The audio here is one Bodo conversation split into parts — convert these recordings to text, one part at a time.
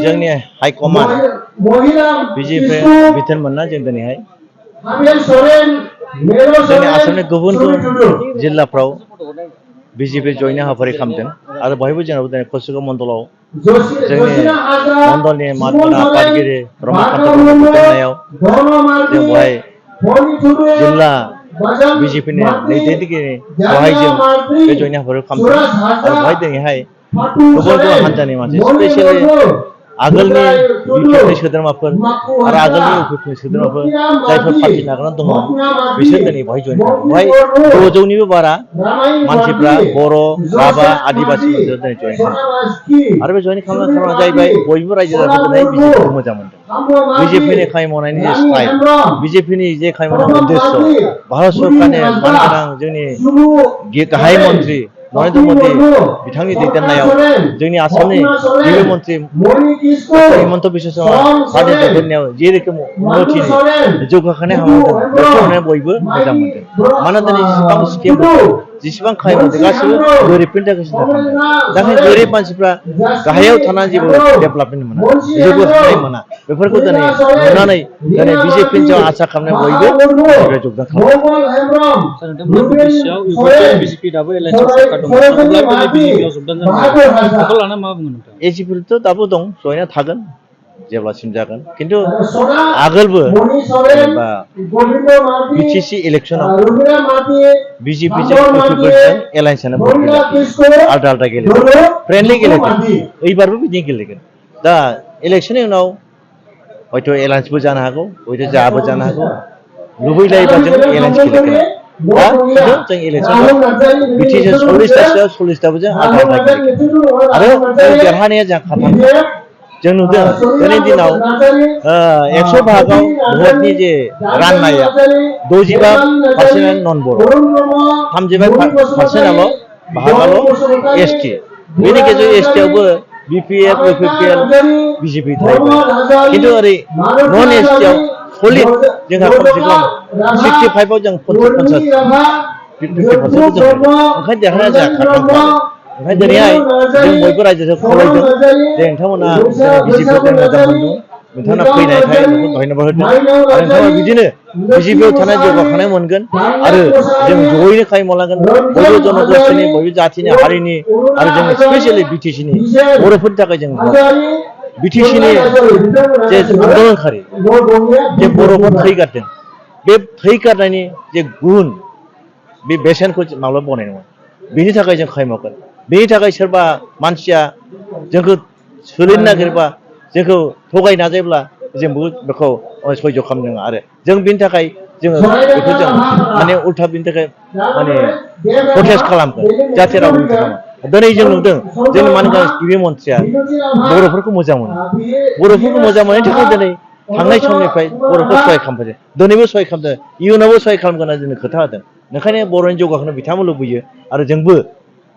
जोंनि हाइकमान बिजेपि बिथोनमोनना जों दिनैहाय जोंनि आसामनि गुबुन गुबुन जिल्लाफ्राव बिजेपि जयन हाबाफारि खालामदों आरो बहायबो जोंनाव दिनै कसुगाव मण्डलाव जोंनि मण्डलनि मातब्रा आफादगिरि रमाकान्त ब्रह्मनि दैदेननायाव जों बहाय जिल्ला बिजेपिनि दैदेनगिरि बहाय जों बे जयन हाबाफारि खालामदों आरो बहाय दिनैहाय गुबुन गुबुन हान्जानि मानसि स्पेसियेलि आगोलनि बिपिएफनि सोद्रोमाफोर आरो आगोलनि इउपिएफनि सोद्रोमाफोर जायफोर पार्टि नागारनानै दङ बिसोर दिनै बहाय जयन खालामदों। बहाय 600निबो बारा मानसिफ्रा बर' राभा आदिबासि मानसिफ्रा दिनै जयन खालामदों आरो बे जयन खालामनायनि खारना जाहैबाय बयबो रायजो राजाफोरा दिनै बिजेपिखौ मोजां मोनदों। बिजेपिनि खामानि मावनायनि जे स्टाइल बिजेपिनि जे खामानि मावनायनि उद्देश्य भारत सरकारनि मानगोनां जोंनि गाहाय मन्त्रि नरेन्द्र मोदी बिथांनि दैदेननायाव जोंनि आसामनि गिबि मन्त्रि हिमन्त बिश्व शर्मा पार्टीनि दैदेननायाव जे रोखोम उन्नतिनि जौगाखांनाय हाबा मावदों बेखौ नुनानै बयबो मोजां मोनदों। मानोना दिनै जेसेबां स्किम जेसेबां खामानि मावदों गासिबो गोरिबफोरनि थाखाय सिन्था खालामदों। दा गोरिब मानसिफ्रा गाहायाव थानानै जेबो डेभेलपमेन्ट मोना जौगाखांनाय मोना बेफोरखौ दिनै नुनानै दिनै बिजेपिनि सायाव आसा खालामनाय बयबो बिजेपिआव जगदान खालामदों। एजिपिथ' दाबो दं जयना थागोन जेब्लासिम जागोन खिन्थु आगोलबो जेनेबा बिटिसि इलेक्सनाव बिजेपिजों इउपिएफजों एलायन्सआनो भट गेलेयाखै आलदा आलदा गेलेदों फ्रेन्डलि गेलेदों एबारबो बिदिनो गेलेगोन। दा इलेक्सननि उनाव हयथ' एलायन्सबो जानो हागौ हयथ' जाबो जानो हागौ लुबैलायोबा जों एलायन्स गेलेगोन। दा खिन्थु जों इलेक्सनखौ बिटिसि 40थासोआव 40थाबो जों आलदा आलदा गेलेगोन आरो जों देरहानाया जों खाथार जों नुदों दिनैनि दिनाव 100 भागाव भटनि जे राननाया 65% नन बर' 35%आल' भागाल' एसटि बेनि गेजेराव एसटिआवबो बिपिएफ इउपिपिएल बिजेपि थाहैबाय खिन्थु ओरै नन एसटिआव सलिड जोंहा खमसे खम 65आव जों 50% जों ओंखायनो देरहानाया जोंहा खारखांखाबाय। ओंखायनो दिनैहाय जों बयबो रायजोजों खावलायदों जे नोंथांमोना बिजेपिखौ मोजां मोनदों नोंथांमोना फैनायखाय नोंखौ धन्यबाद होदों आरो नोंथांमोना बिदिनो बिजेपिआव थानाय जौगाखांनाय मोनगोन आरो जों जयैनो खामानि मावलांगोन बयबो जनगोष्ठीनि बयबो जाथिनि हारिनि आरो जों स्पेसियेलि बिटिसिनि बर'फोरनि थाखाय जों बिटिसिनि जे आन्दोलनखारि जे बर'फोर थै गारदों बे थै गारनायनि जे गुन बे बेसेनखौ माब्लाबा बनाय नङा बेनि थाखाय जों खामानि मावगोन। बेनि थाखाय सोरबा मानसिया जोंखौ सोलिनो नागिरबा जोंखौ थगायनो नाजायोब्ला जोंबो बेखौ सयज' खालामनो नाङा आरो जों बेनि थाखाय जोङो बेखौ जों माने उल्था बेनि थाखाय माने प्रटेस्ट खालामगोन जाहाथे रावबो बिदि खालामा। दिनै जों नुदों जोंनि मानगोनां गिबि मन्थ्रिया बर'फोरखौ मोजां मोनो बर'फोरखौ मोजां मोननायनि थाखाय दिनै थांनाय समनिफ्राय बर'खौ सहाय खालामफैदों दिनैबो सहाय खालामदों इयुनावबो सहाय खालामगोन होनना जोंनो खोथा होदों। ओंखायनो बर'नि जौगाखांनो बिथांमोन लुबैयो आरो जोंबो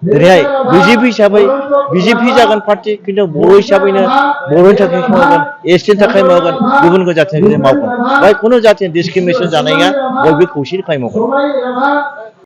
दिनैहाय बिजेपि हिसाबै बिजेपि जागोन पार्टि खिन्थु बर' हिसाबैनो बर'नि थाखाय मावगोन एसटिनि थाखाय मावगोन गुबुन जाथिनि थाखाय मावगोन बेहाय खुनु जाथिनि डिसक्रिमिनेसन जानाया बयबो खौसेयै खामानि मावगोन।